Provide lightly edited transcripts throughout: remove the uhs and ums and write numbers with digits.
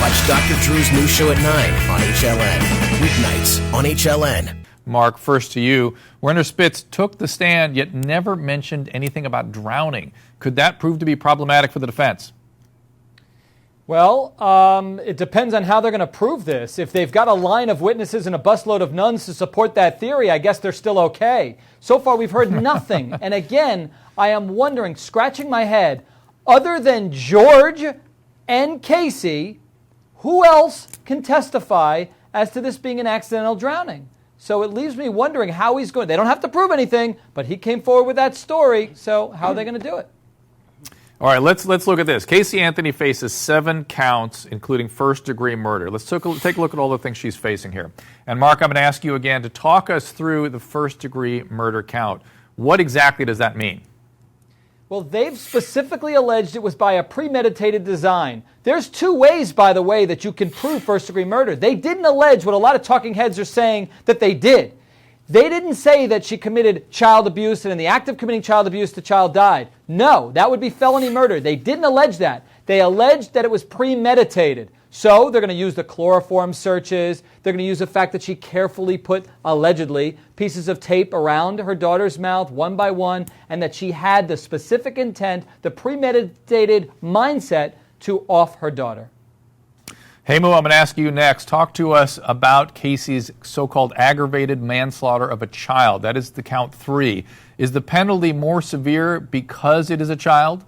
Watch Dr. Drew's new show at 9 on HLN. Weeknights on HLN. Mark, first to you. Werner Spitz took the stand yet never mentioned anything about drowning. Could that prove to be problematic for the defense? Well, it depends on how they're going to prove this. If they've got a line of witnesses and a busload of nuns to support that theory, I guess they're still okay. So far, we've heard nothing. And again, I am wondering, scratching my head, other than George and Casey, who else can testify as to this being an accidental drowning? So it leaves me wondering how he's going. They don't have to prove anything, but he came forward with that story. So how are they going to do it? All right, let's look at this. Casey Anthony faces 7 counts, including first-degree murder. Let's take a look at all the things she's facing here. And Mark, I'm going to ask you again to talk us through the first-degree murder count. What exactly does that mean? Well, they've specifically alleged it was by a premeditated design. There's 2 ways, by the way, that you can prove first-degree murder. They didn't allege what a lot of talking heads are saying that they did. They didn't say that she committed child abuse and in the act of committing child abuse, the child died. No, that would be felony murder. They didn't allege that. They alleged that it was premeditated. So they're going to use the chloroform searches. They're going to use the fact that she carefully put, allegedly, pieces of tape around her daughter's mouth one by one, and that she had the specific intent, the premeditated mindset to off her daughter. Hey, Moo, I'm going to ask you next. Talk to us about Casey's so-called aggravated manslaughter of a child. That is the count 3. Is the penalty more severe because it is a child?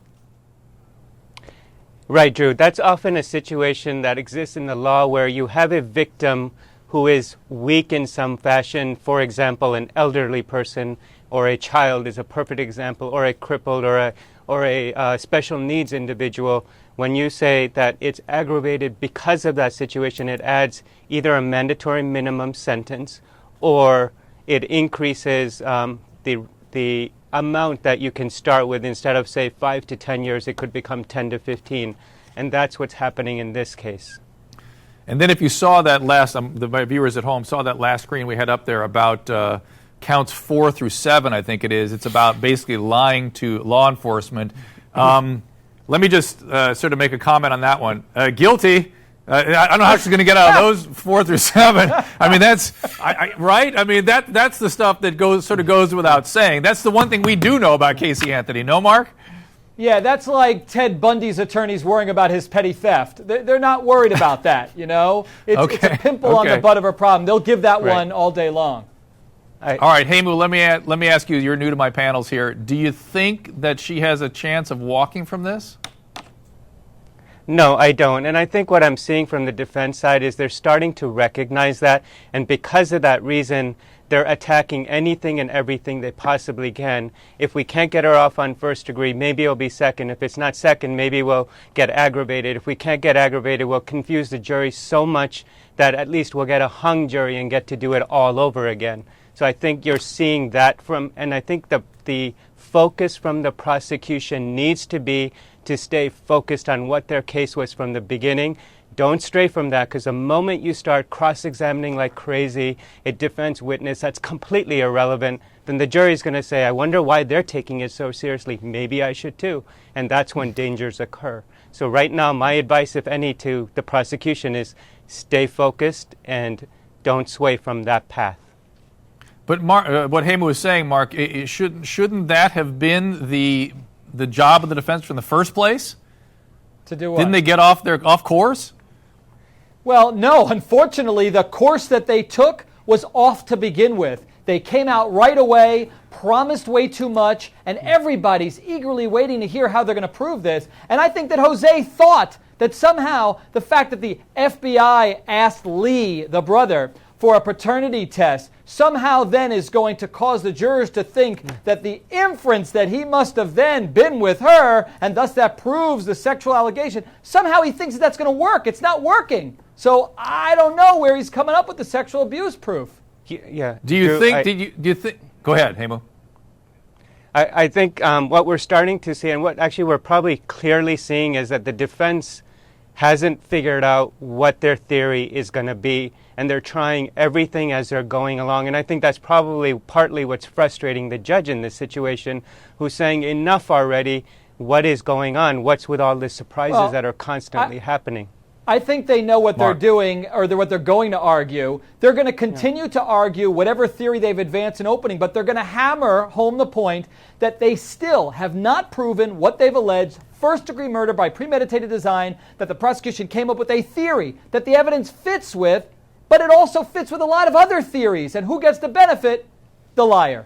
Right, Drew. That's often a situation that exists in the law where you have a victim who is weak in some fashion. For example, an elderly person or a child is a perfect example, or a crippled or a special needs individual. When you say that it's aggravated because of that situation, it adds either a mandatory minimum sentence or it increases the amount that you can start with. Instead of, say, 5 to 10 years, it could become 10 to 15. And that's what's happening in this case. And then if you saw that last, my viewers at home saw that last screen we had up there about counts 4 through 7, I think it is. It's about basically lying to law enforcement. Let me just sort of make a comment on that one. Guilty. I don't know how she's going to get out of those 4 through 7. I mean, that's right. I mean, that's the stuff that goes without saying. That's the one thing we do know about Casey Anthony. No, Mark? Yeah, that's like Ted Bundy's attorneys worrying about his petty theft. They're not worried about that, you know? It's a pimple on the butt of a problem. They'll give that one all day long. All right, Heimu, let me ask you, you're new to my panels here. Do you think that she has a chance of walking from this? No, I don't. And I think what I'm seeing from the defense side is they're starting to recognize that. And because of that reason, they're attacking anything and everything they possibly can. If we can't get her off on first degree, maybe it'll be second. If it's not second, maybe we'll get aggravated. If we can't get aggravated, we'll confuse the jury so much that at least we'll get a hung jury and get to do it all over again. So I think you're seeing that and I think the focus from the prosecution needs to be to stay focused on what their case was from the beginning. Don't stray from that, because the moment you start cross-examining like crazy a defense witness that's completely irrelevant, then the jury's going to say, I wonder why they're taking it so seriously. Maybe I should too. And that's when dangers occur. So right now, my advice, if any, to the prosecution is stay focused and don't sway from that path. But Mark, what Heimu was saying, Mark, shouldn't that have been the job of the defense from the first place? To do what? Didn't they get off course? Well, no. Unfortunately, the course that they took was off to begin with. They came out right away, promised way too much, and everybody's eagerly waiting to hear how they're going to prove this. And I think that Jose thought that somehow the fact that the FBI asked Lee, the brother, for a paternity test somehow then is going to cause the jurors to think that the inference that he must have then been with her, and thus that proves the sexual allegation, somehow he thinks that that's going to work. It's not working. So I don't know where he's coming up with the sexual abuse proof. Yeah. Do you think? Go ahead, Heimu. I think what we're starting to see, and what actually we're probably clearly seeing, is that the defense hasn't figured out what their theory is going to be, and they're trying everything as they're going along. And I think that's probably partly what's frustrating the judge in this situation, who's saying, enough already. What is going on? What's with all the surprises that are constantly happening? I think they know what Mark. they're doing, or what they're going to argue. They're going to continue to argue whatever theory they've advanced in opening, but they're going to hammer home the point that they still have not proven what they've alleged, first-degree murder by premeditated design, that the prosecution came up with a theory that the evidence fits with, but it also fits with a lot of other theories. And who gets the benefit? The liar.